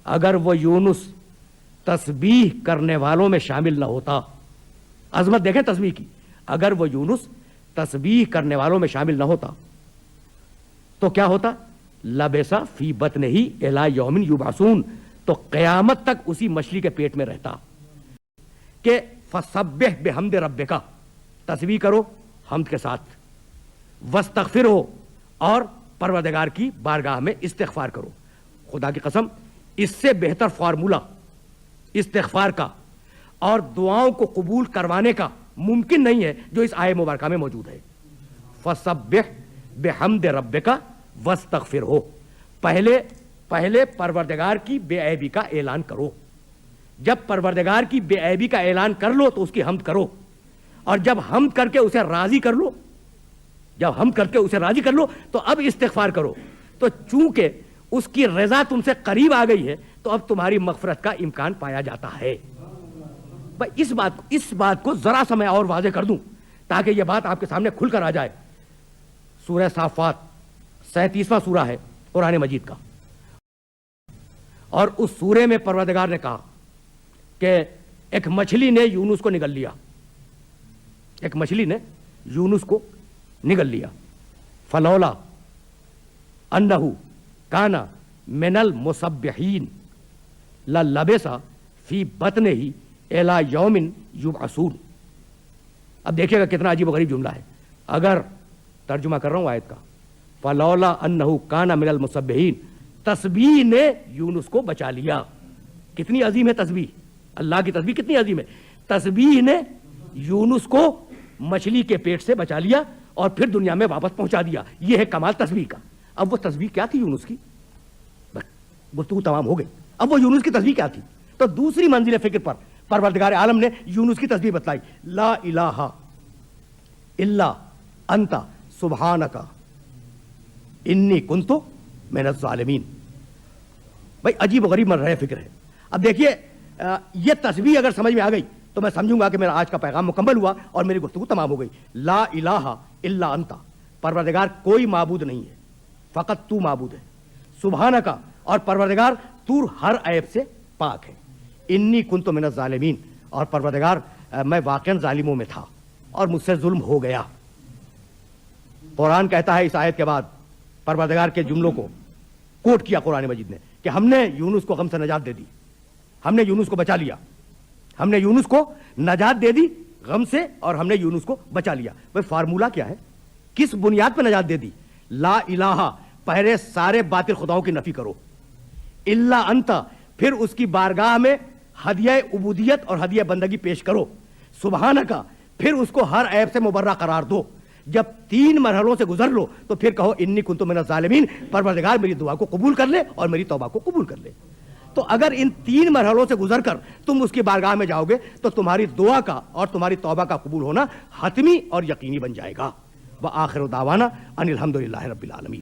اگر وہ یونس تسبیح کرنے والوں میں شامل نہ ہوتا. عظمت دیکھیں تسبیح کی. اگر وہ یونس تسبیح کرنے والوں میں شامل نہ ہوتا تو کیا ہوتا؟ لبثا فی بطنہ الی یوم یبعثون، تو قیامت تک اسی مچھلی کے پیٹ میں رہتا. کہ فسبح بحمد ربک، تسبیح کرو حمد کے ساتھ، واستغفرہ، اور پروردگار کی بارگاہ میں استغفار کرو. خدا کی قسم اس سے بہتر فارمولہ استغفار کا اور دعاؤں کو قبول کروانے کا ممکن نہیں ہے جو اس آیہ مبارکہ میں موجود ہے. فسبح بحمد ربک واستغفرہ، پہلے پروردگار کی بے عیبی کا اعلان کرو. جب پروردگار کی بے عیبی کا اعلان کر لو تو اس کی حمد کرو، اور جب حمد کر کے اسے راضی کر لو، تو اب استغفار کرو. تو چونکہ اس کی رضا تم سے قریب آ گئی ہے تو اب تمہاری مغفرت کا امکان پایا جاتا ہے. بھائی اس بات کو ذرا سا میں اور واضح کر دوں تاکہ یہ بات آپ کے سامنے کھل کر آ جائے. سورہ صافات 37واں سورہ ہے قرآن مجید کا، اور اس سورے میں پروردگار نے کہا کہ ایک مچھلی نے یونس کو نگل لیا. فلولا انہ کان من المسبحین للبث فی بطنہ الی یوم یبعثون. اب دیکھیے گا کتنا عجیب و غریب جملہ ہے. اگر ترجمہ کر رہا ہوں آیت کا، فلولا انہ کان من المسبحین، تسبیح نے یونس کو بچا لیا. کتنی عظیم ہے تسبیح، اللہ کی تسبیح کتنی عظیم ہے. تسبیح نے یونس کو مچھلی کے پیٹ سے بچا لیا اور پھر دنیا میں واپس پہنچا دیا. یہ ہے کمال تسبیح کا. اب وہ تسبیح کیا تھی یونس کی؟ گفتگو تمام ہو گئی. اب وہ یونس کی تسبیح کیا تھی؟ تو دوسری منزل فکر پر پروردگار عالم نے یونس کی تسبیح بتلائی. لا الہ الا انت سبحانک انی کنت من الظالمین. بھائی عجیب و غریب مرحلہ فکر ہے. اب دیکھیے یہ تسبیح اگر سمجھ میں آ گئی تو میں سمجھوں گا کہ میرا آج کا پیغام مکمل ہوا اور میری گفتگو تمام ہو گئی. لا الہ الا انت، پروردگار کوئی معبود نہیں ہے، فقط تو معبود ہے. سبحانک، اور پروردگار تو ہر عیب سے پاک ہے. انی کنت من الظالمین، اور پروردگار میں واقعاً ظالموں میں تھا اور مجھ سے ظلم ہو گیا. قرآن کہتا ہے اس آیت کے بعد پروردگار کے جملوں کو کوٹ کیا قرآن مجید نے کہ ہم نے یونس کو غم سے نجات دے دی، ہم نے یونس کو بچا لیا، ہم نے یونس کو نجات دے دی غم سے، اور ہم نے یونس کو بچا لیا. بھائی فارمولہ کیا ہے؟ کس بنیاد پہ نجات دے دی؟ لا الہ، پہلے سارے باطل خداؤں کی نفی کرو. الا انت، پھر اس کی بارگاہ میں ہدیہ عبودیت اور ہدیہ بندگی پیش کرو. سبحانک، پھر اس کو ہر عیب سے مبرہ قرار دو. جب 3 مرحلوں سے گزر لو تو پھر کہو انی کنت من الظالمین، پروردگار میری دعا کو قبول کر لے اور میری توبہ کو قبول کر لے. تو اگر ان 3 مرحلوں سے گزر کر تم اس کی بارگاہ میں جاؤ گے تو تمہاری دعا کا اور تمہاری توبہ کا قبول ہونا حتمی اور یقینی بن جائے گا. وآخر دعوانا ان الحمدللہ رب العالمین.